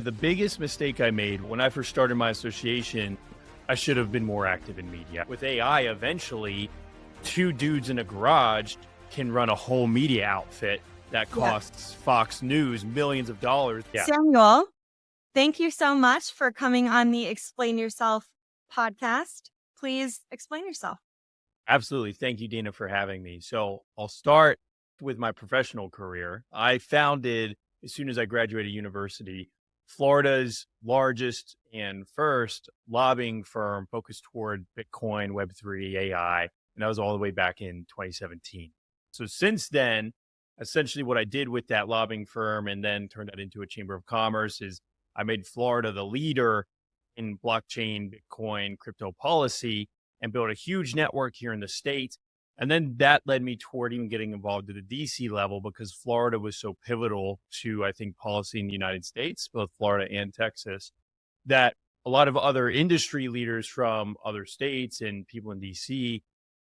The biggest mistake I made when I first started my association, I should have been more active in media. With AI, eventually, two dudes in a garage can run a whole media outfit that Yeah. costs Fox News millions of dollars. Yeah, Samuel, thank you so much for coming on the Explain Yourself podcast. Please explain yourself. absolutely. Thank you, Dana, for having me. So I'll start with my professional career. I founded, as soon as I graduated university, Florida's largest and first lobbying firm focused toward Bitcoin, Web3, AI. And that was all the way back in 2017. So since then, essentially what I did with that lobbying firm and then turned that into a chamber of commerce is I made Florida the leader in blockchain, Bitcoin, crypto policy and built a huge network here in the States. And then that led me toward even getting involved at the DC level because Florida was so pivotal to, I think, policy in the United States, both Florida and Texas, that a lot of other industry leaders from other states and people in DC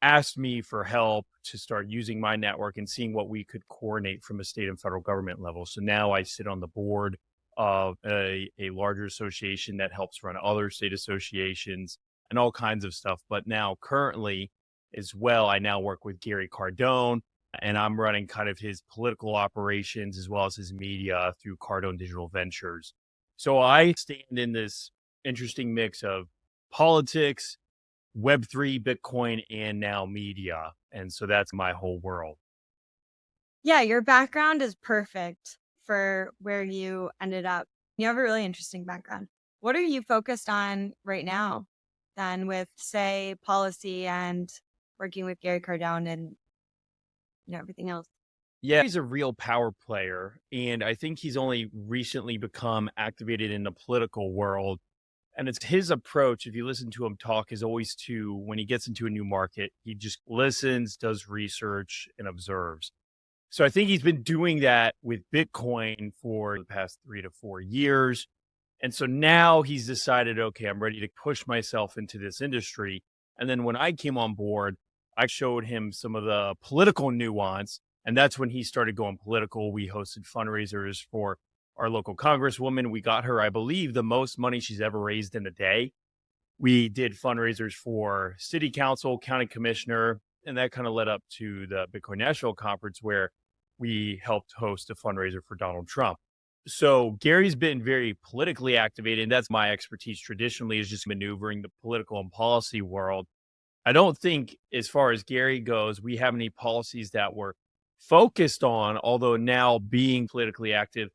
asked me for help to start using my network and seeing what we could coordinate from a state and federal government level. So now I sit on the board of a larger association that helps run other state associations and all kinds of stuff. But now currently as well, I now work with Gary Cardone and I'm running kind of his political operations as well as his media through Cardone Digital Ventures. So I stand in this interesting mix of politics, Web3, Bitcoin, and now media. And so that's my whole world. Yeah, your background is perfect for where you ended up. You have a really interesting background. What are you focused on right now then with, say, policy and working with Gary Cardone and everything else? Yeah, he's a real power player. And I think he's only recently become activated in the political world. And it's his approach, if you listen to him talk, is always to, when he gets into a new market, he just listens, does research, and observes. So I think he's been doing that with Bitcoin for the past 3 to 4 years. And so now he's decided, okay, I'm ready to push myself into this industry. And then when I came on board, I showed him some of the political nuance. And that's when he started going political. We hosted fundraisers for our local congresswoman. We got her, I believe, the most money she's ever raised in a day. We did fundraisers for city council, county commissioner, and that kind of led up to the Bitcoin National Conference where we helped host a fundraiser for Donald Trump. So Gary's been very politically activated. And that's my expertise traditionally, is just maneuvering the political and policy world. I don't think, as far as Gary goes, we have any policies that we're focused on, although now being politically active,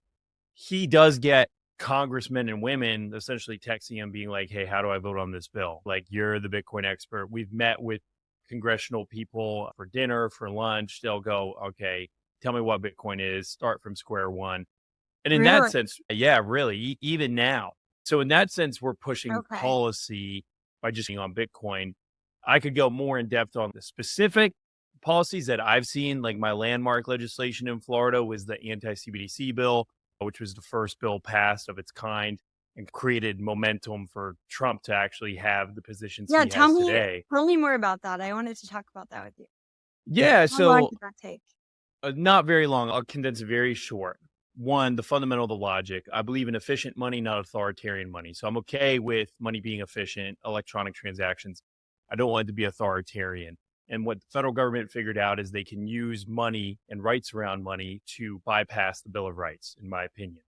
he does get congressmen and women essentially texting him being like, hey, how do I vote on this bill? Like, you're the Bitcoin expert. We've met with congressional people for dinner, for lunch. They'll go, okay, tell me what Bitcoin is, start from square one. And in that Really? sense, yeah, really, even now. So in that sense, we're pushing Okay. policy by just being on Bitcoin. I could go more in depth on the specific policies that I've seen, like my landmark legislation in Florida was the anti-CBDC bill, which was the first bill passed of its kind and created momentum for Trump to actually have the positions Yeah, he has today. tell me more about that. I wanted to talk about that with you. Yeah, How long so did that take? not very long. I'll condense it very short. One, the fundamental, the logic. I believe in efficient money, not authoritarian money. So I'm okay with money being efficient, electronic transactions. I don't want it to be authoritarian. And what the federal government figured out is they can use money and rights around money to bypass the Bill of Rights, in my opinion.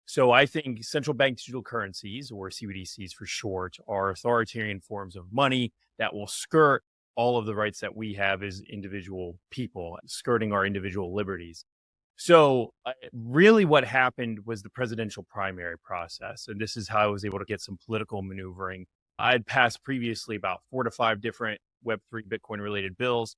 So I think central bank digital currencies, or CBDCs for short, are authoritarian forms of money that will skirt all of the rights that we have as individual people, skirting our individual liberties. So really what happened was the presidential primary process. And this is how I was able to get some political maneuvering. I had passed previously about 4 to 5 different Web3 Bitcoin related bills.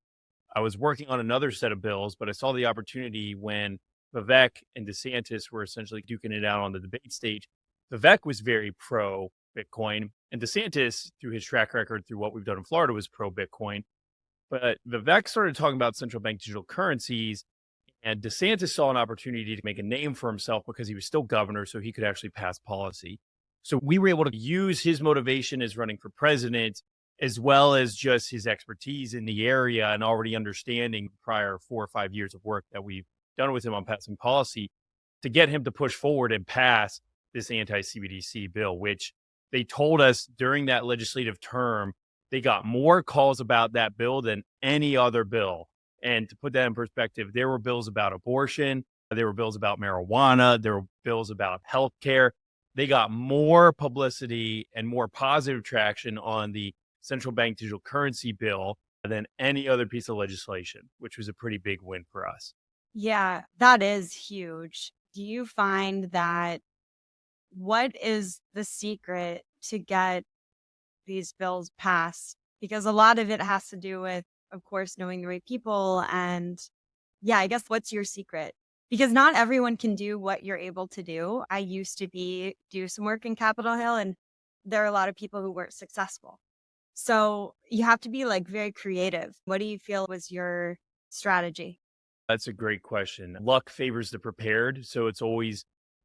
I was working on another set of bills, but I saw the opportunity when Vivek and DeSantis were essentially duking it out on the debate stage. Vivek was very pro Bitcoin, and DeSantis, through his track record, through what we've done in Florida, was pro Bitcoin. But Vivek started talking about central bank digital currencies, and DeSantis saw an opportunity to make a name for himself because he was still governor, so he could actually pass policy. So we were able to use his motivation as running for president, as well as just his expertise in the area and already understanding prior 4 or 5 years of work that we've done with him on passing policy, to get him to push forward and pass this anti-CBDC bill, which they told us during that legislative term, they got more calls about that bill than any other bill. And to put that in perspective, there were bills about abortion, there were bills about marijuana, there were bills about healthcare. They got more publicity and more positive traction on the central bank digital currency bill than any other piece of legislation, which was a pretty big win for us. Yeah, that is huge. Do you find that what is the secret to get these bills passed? Because a lot of it has to do with, of course, knowing the right people. And yeah, I guess what's your secret? Because not everyone can do what you're able to do. I used to do some work in Capitol Hill, and there are a lot of people who weren't successful. So you have to be like very creative. What do you feel was your strategy? That's a great question. Luck favors the prepared. So it's always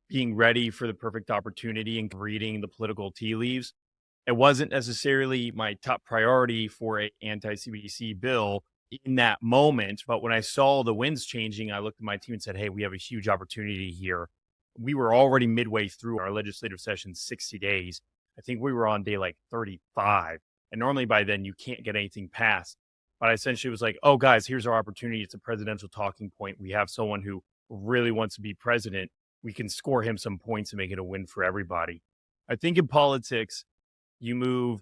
being ready for the perfect opportunity and reading the political tea leaves. It wasn't necessarily my top priority for a anti-CBDC bill in that moment, but when I saw the winds changing, I looked at my team and said, "Hey, we have a huge opportunity here." We were already midway through our legislative session, 60 days. I think we were on day like 35. And normally by then you can't get anything passed. But I essentially was like, "Oh, guys, here's our opportunity. It's a presidential talking point. We have someone who really wants to be president. We can score him some points and make it a win for everybody." I think in politics, you move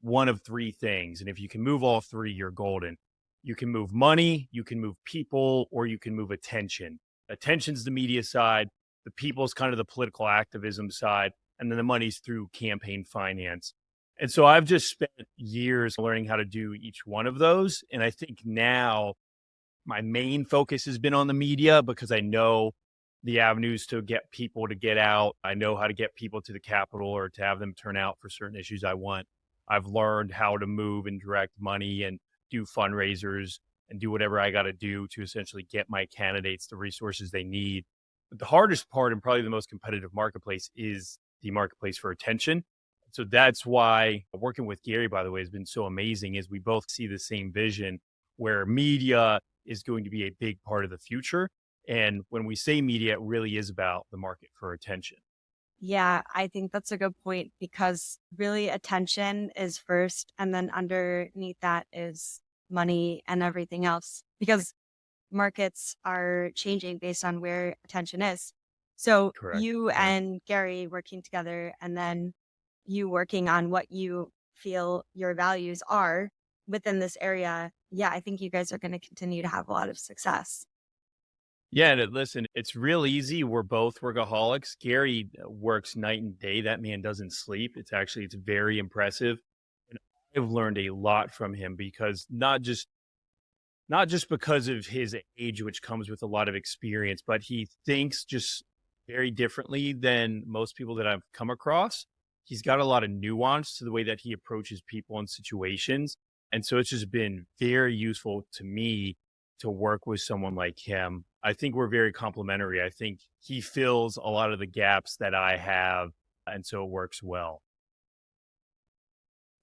one of three things. And if you can move all three, you're golden. You can move money, you can move people, or you can move attention. Attention's the media side, the people's kind of the political activism side, and then the money's through campaign finance. And so I've just spent years learning how to do each one of those. And I think now my main focus has been on the media because I know the avenues to get people to get out. I know how to get people to the Capitol or to have them turn out for certain issues I want. I've learned how to move and direct money and do fundraisers and do whatever I got to do to essentially get my candidates the resources they need. But the hardest part and probably the most competitive marketplace is the marketplace for attention. So that's why working with Gary, by the way, has been so amazing is we both see the same vision where media is going to be a big part of the future. And when we say media, it really is about the market for attention. Yeah, I think that's a good point because really attention is first, and then underneath that is money and everything else because markets are changing based on where attention is. So Correct. you Yeah. and Gary working together, and then you working on what you feel your values are within this area. Yeah, I think you guys are going to continue to have a lot of success. Yeah. And listen, it's real easy. We're both workaholics. Gary works night and day. That man doesn't sleep. It's very impressive. And I've learned a lot from him because not just because of his age, which comes with a lot of experience, but he thinks just very differently than most people that I've come across. He's got a lot of nuance to the way that he approaches people and situations. And so it's just been very useful to me to work with someone like him. I think we're very complementary. I think he fills a lot of the gaps that I have. And so it works well.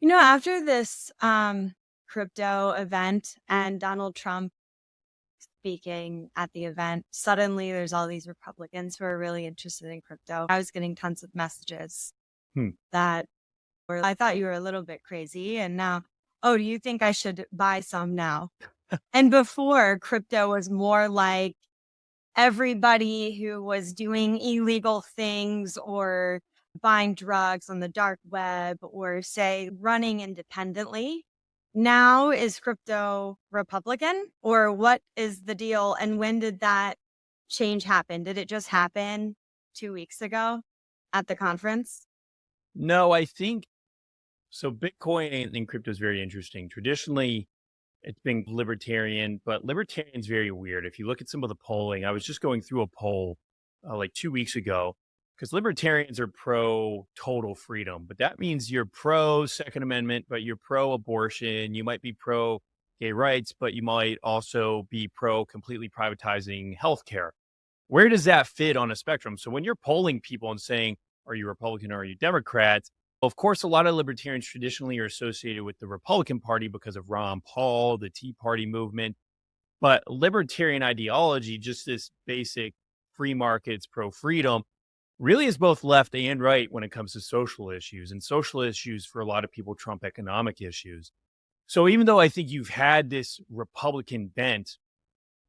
After this crypto event and Donald Trump speaking at the event, suddenly there's all these Republicans who are really interested in crypto. I was getting tons of messages Hmm. that were, I thought you were a little bit crazy. And now, oh, do you think I should buy some now? And before, crypto was more like everybody who was doing illegal things or buying drugs on the dark web or say running independently. Now is crypto Republican or what is the deal? And when did that change happen? Did it just happen 2 weeks ago at the conference? No, I think so. Bitcoin and crypto is very interesting. Traditionally, it's been libertarian, but libertarian's very weird. If you look at some of the polling, I was just going through a poll like 2 weeks ago because libertarians are pro total freedom, but that means you're pro Second Amendment, but you're pro abortion. You might be pro gay rights, but you might also be pro completely privatizing healthcare. Where does that fit on a spectrum? So when you're polling people and saying, are you Republican or are you Democrat? Of course, a lot of libertarians traditionally are associated with the Republican Party because of Ron Paul, the Tea Party movement. But libertarian ideology, just this basic free markets, pro freedom, really is both left and right when it comes to social issues. And social issues for a lot of people trump economic issues. So even though I think you've had this Republican bent,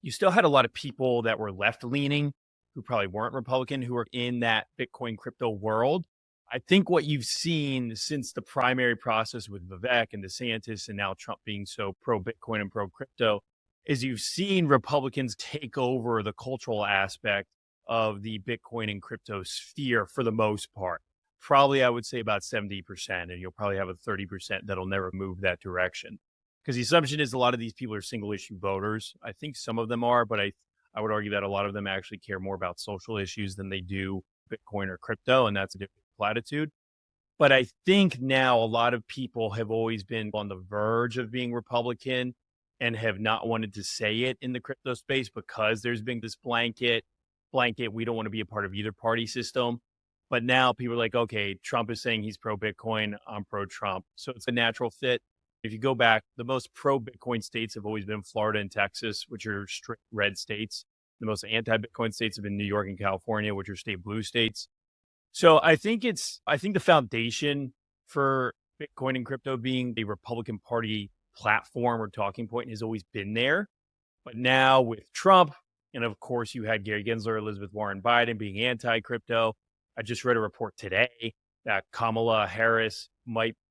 you still had a lot of people that were left leaning who probably weren't Republican who were in that Bitcoin crypto world. I think what you've seen since the primary process with Vivek and DeSantis and now Trump being so pro Bitcoin and pro crypto is you've seen Republicans take over the cultural aspect of the Bitcoin and crypto sphere for the most part. Probably, I would say about 70%, and you'll probably have a 30% that'll never move that direction. Because the assumption is a lot of these people are single issue voters. I think some of them are, but I would argue that a lot of them actually care more about social issues than they do Bitcoin or crypto, and that's a different platitude. But I think now a lot of people have always been on the verge of being Republican and have not wanted to say it in the crypto space because there's been this blanket, we don't want to be a part of either party system. But now people are like, okay, Trump is saying he's pro Bitcoin, I'm pro Trump. So it's a natural fit. If you go back, the most pro Bitcoin states have always been Florida and Texas, which are strict red states. The most anti Bitcoin states have been New York and California, which are state blue states. So I think the foundation for Bitcoin and crypto being a Republican Party platform or talking point has always been there. But now with Trump, and of course you had Gary Gensler, Elizabeth Warren, Biden being anti-crypto. I just read a report today that Kamala Harris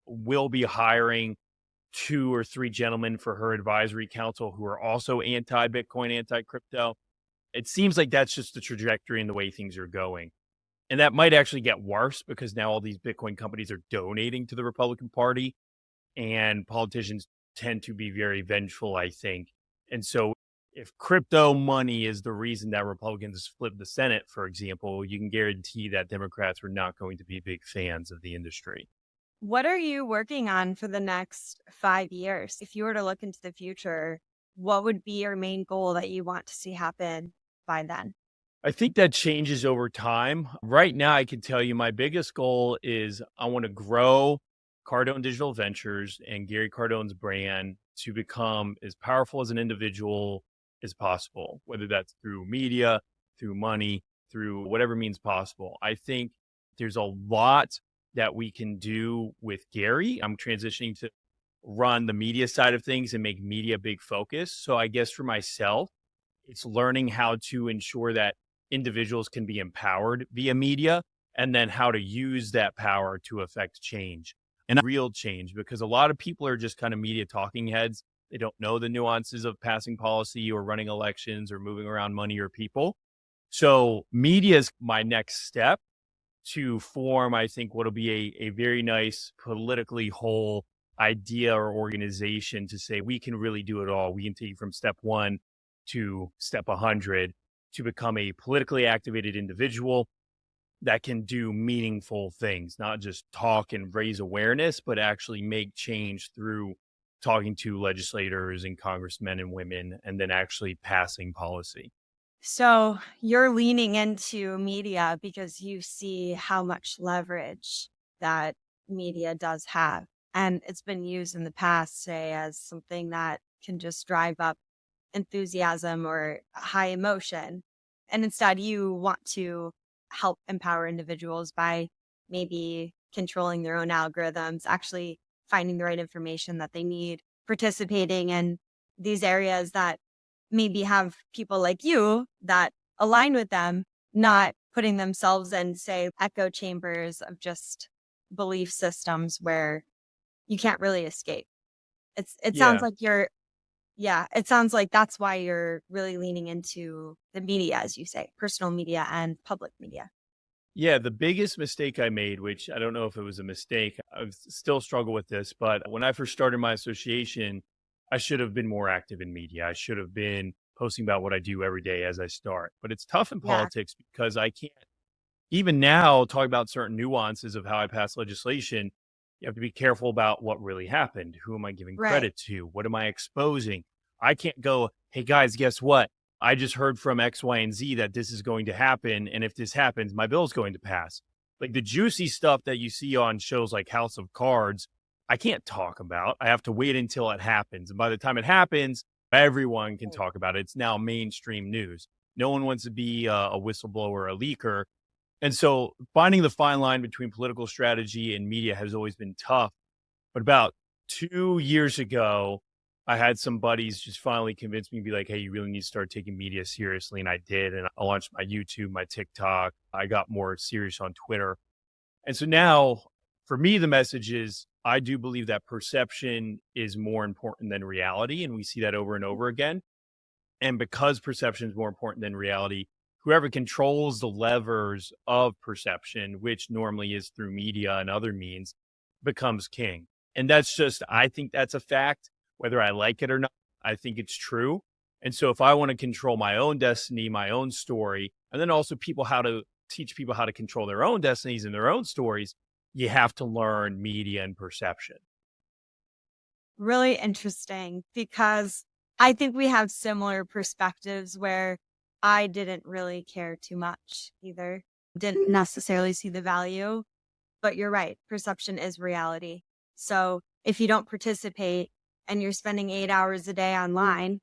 will be hiring 2 or 3 gentlemen for her advisory council who are also anti-Bitcoin, anti-crypto. It seems like that's just the trajectory and the way things are going. And that might actually get worse because now all these Bitcoin companies are donating to the Republican Party, and politicians tend to be very vengeful, I think. And so if crypto money is the reason that Republicans flip the Senate, for example, you can guarantee that Democrats are not going to be big fans of the industry. What are you working on for the next 5 years? If you were to look into the future, what would be your main goal that you want to see happen by then? I think that changes over time. Right now, I can tell you my biggest goal is I want to grow Cardone Digital Ventures and Gary Cardone's brand to become as powerful as an individual as possible, whether that's through media, through money, through whatever means possible. I think there's a lot that we can do with Gary. I'm transitioning to run the media side of things and make media a big focus. So I guess for myself, it's learning how to ensure that individuals can be empowered via media and then how to use that power to affect change and real change, because a lot of people are just kind of media talking heads. They don't know the nuances of passing policy or running elections or moving around money or people. So media is my next step to form, I think, what'll be a very nice politically whole idea or organization to say we can really do it all. We can take you from step 1 to step 100 to become a politically activated individual that can do meaningful things, not just talk and raise awareness, but actually make change through talking to legislators and congressmen and women, and then actually passing policy. So you're leaning into media because you see how much leverage that media does have. And it's been used in the past, say, as something that can just drive up enthusiasm or high emotion. And instead, you want to help empower individuals by maybe controlling their own algorithms, actually finding the right information that they need, participating in these areas that maybe have people like you that align with them, not putting themselves in, say, echo chambers of just belief systems where you can't really escape. It sounds Yeah. like it sounds like that's why you're really leaning into the media, as you say, personal media and public media. Yeah, the biggest mistake I made, which I don't know if it was a mistake, I still struggle with this, but when I first started my association, I should have been more active in media. I should have been posting about what I do every day as I start. But it's tough in Yeah, politics because I can't, even now, talk about certain nuances of how I pass legislation. You have to be careful about what really happened. Who am I giving right. credit to? What am I exposing? I can't go, hey guys, guess what? I just heard from X, Y, and Z that this is going to happen. And if this happens, my bill's going to pass. Like the juicy stuff that you see on shows like House of Cards, I can't talk about. I have to wait until it happens. And by the time it happens, everyone can talk about it. It's now mainstream news. No one wants to be a whistleblower, a leaker. And so finding the fine line between political strategy and media has always been tough. But about 2 years ago, I had some buddies just finally convince me to be like, hey, you really need to start taking media seriously. And I did. And I launched my YouTube, my TikTok. I got more serious on Twitter. And so now for me, the message is I do believe that perception is more important than reality. And we see that over and over again. And because perception is more important than reality, whoever controls the levers of perception, which normally is through media and other means, becomes king. And that's just, I think that's a fact, whether I like it or not. I think it's true. And so if I want to control my own destiny, my own story, and then also teach people how to control their own destinies and their own stories, you have to learn media and perception. Really interesting because I think we have similar perspectives where I didn't really care too much either. Didn't necessarily see the value, but you're right. Perception is reality. So if you don't participate and you're spending 8 hours a day online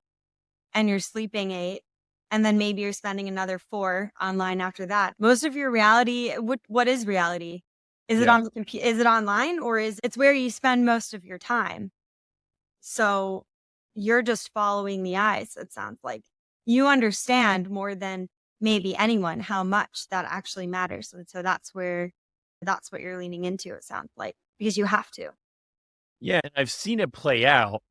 and you're sleeping 8, and then maybe you're spending another 4 online after that, most of your reality, what is reality? Is it Yeah. on is it online, or it's where you spend most of your time? So you're just following the eyes, it sounds like. You understand more than maybe anyone how much that actually matters. And so that's what you're leaning into, it sounds like, because you have to. Yeah. And I've seen it play out.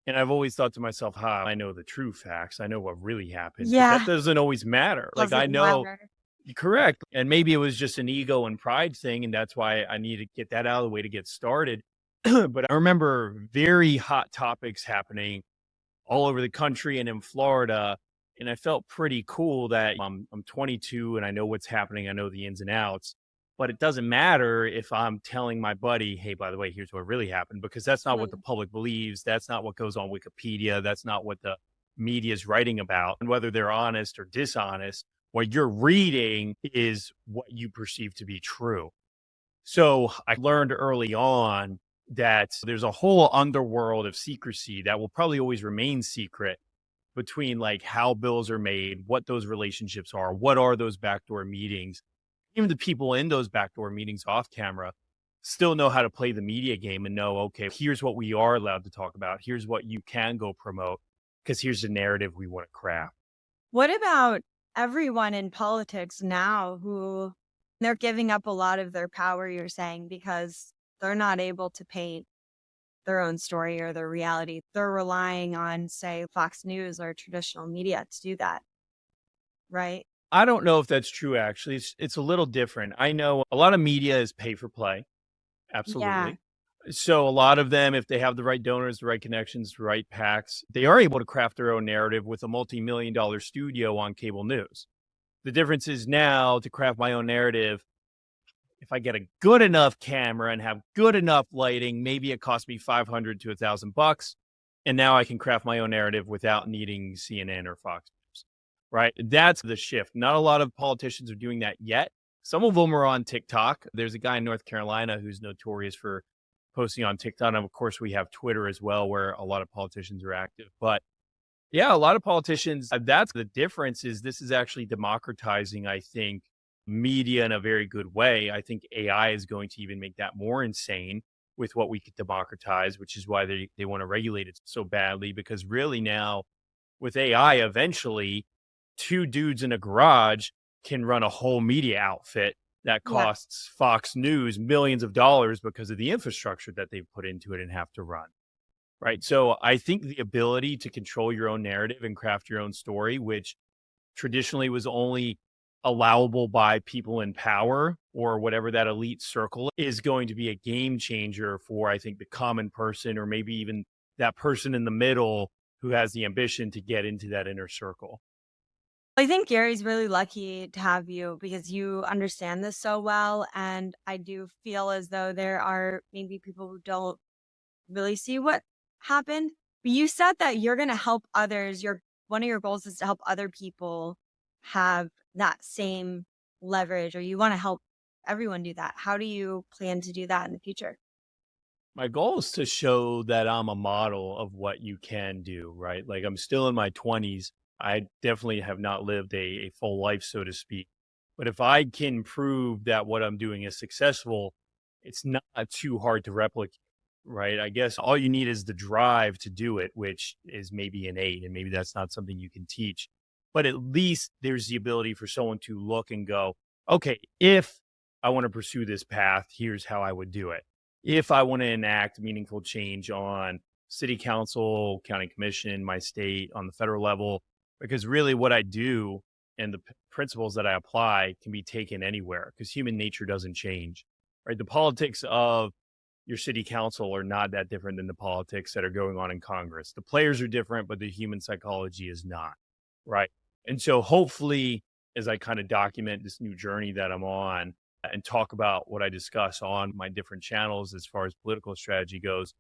And I've always thought to myself, "Ha, I know the true facts. I know what really happened," but that Yeah. doesn't always matter. Like, I Doesn't know. matter. Correct, and maybe it was just an ego and pride thing, and that's why I need to get that out of the way to get started. But I remember very hot topics happening all over the country and in Florida, and I felt pretty cool that I'm 22 and I know what's happening. I know the ins and outs, but it doesn't matter if I'm telling my buddy, "Hey, by the way, here's what really happened," because that's not what the Mhm. public believes. That's not what goes on Wikipedia. That's not what the media is writing about. And whether they're honest or dishonest, what you're reading is what you perceive to be true. So I learned early on that there's a whole underworld of secrecy that will probably always remain secret between like how bills are made, what those relationships are, what are those backdoor meetings. Even the people in those backdoor meetings off camera still know how to play the media game and know, okay, here's what we are allowed to talk about. Here's what you can go promote because here's the narrative we want to craft. What about everyone in politics now who they're giving up a lot of their power, you're saying, because they're not able to paint their own story or their reality. They're relying on, say, Fox News or traditional media to do that, right? I don't know if that's true actually. It's a little different. I know a lot of media is pay for play. Yeah. Absolutely. So a lot of them, if they have the right donors, the right connections, the right PACs, they are able to craft their own narrative with a multi-million-dollar studio on cable news. The difference is now to craft my own narrative, if I get a good enough camera and have good enough lighting, maybe it costs me 500 to $1,000, and now I can craft my own narrative without needing CNN or Fox News. Right? That's the shift. Not a lot of politicians are doing that yet. Some of them are on TikTok. There's a guy in North Carolina who's notorious for posting on TikTok. And of course, we have Twitter as well, where a lot of politicians are active. But yeah, a lot of politicians, that's the difference is this is actually democratizing, I think, media in a very good way. I think AI is going to even make that more insane with what we could democratize, which is why they want to regulate it so badly. Because really now with AI, eventually, two dudes in a garage can run a whole media outfit that Yeah. costs Fox News millions of dollars because of the infrastructure that they've put into it and have to run. Right. So I think the ability to control your own narrative and craft your own story, which traditionally was only allowable by people in power or whatever that elite circle is going to be a game changer for, I think, the common person or maybe even that person in the middle who has the ambition to get into that inner circle. I think Gary's really lucky to have you because you understand this so well. And I do feel as though there are maybe people who don't really see what happened. But you said that you're going to help others. One of your goals is to help other people have that same leverage, or you want to help everyone do that. How do you plan to do that in the future? My goal is to show that I'm a model of what you can do, right? Like I'm still in my 20s. I definitely have not lived a full life, so to speak. But if I can prove that what I'm doing is successful, it's not too hard to replicate, right? I guess all you need is the drive to do it, which is maybe innate, and maybe that's not something you can teach. But at least there's the ability for someone to look and go, okay, if I want to pursue this path, here's how I would do it. If I want to enact meaningful change on city council, county commission, my state, on the federal level, because really what I do and the principles that I apply can be taken anywhere because human nature doesn't change, right? The politics of your city council are not that different than the politics that are going on in Congress. The players are different, but the human psychology is not, right? And so hopefully, as I kind of document this new journey that I'm on and talk about what I discuss on my different channels as far as political strategy goes,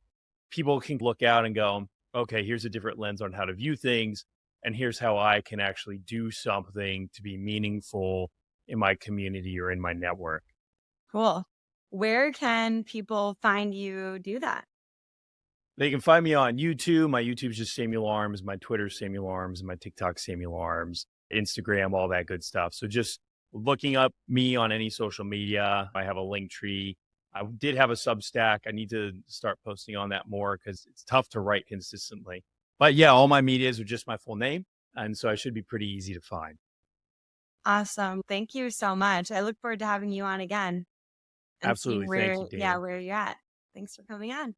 people can look out and go, okay, here's a different lens on how to view things. And here's how I can actually do something to be meaningful in my community or in my network. Cool. Where can people find you do that? They can find me on YouTube. My YouTube's just Samuel Arms. My Twitter's Samuel Arms. My TikTok Samuel Arms. Instagram, all that good stuff. So just looking up me on any social media. I have a link tree. I did have a Substack. I need to start posting on that more because it's tough to write consistently. But yeah, all my medias are just my full name. And so I should be pretty easy to find. Awesome. Thank you so much. I look forward to having you on again and seeing Absolutely. Thank where, you, yeah, Dana. where you're at. Thanks for coming on.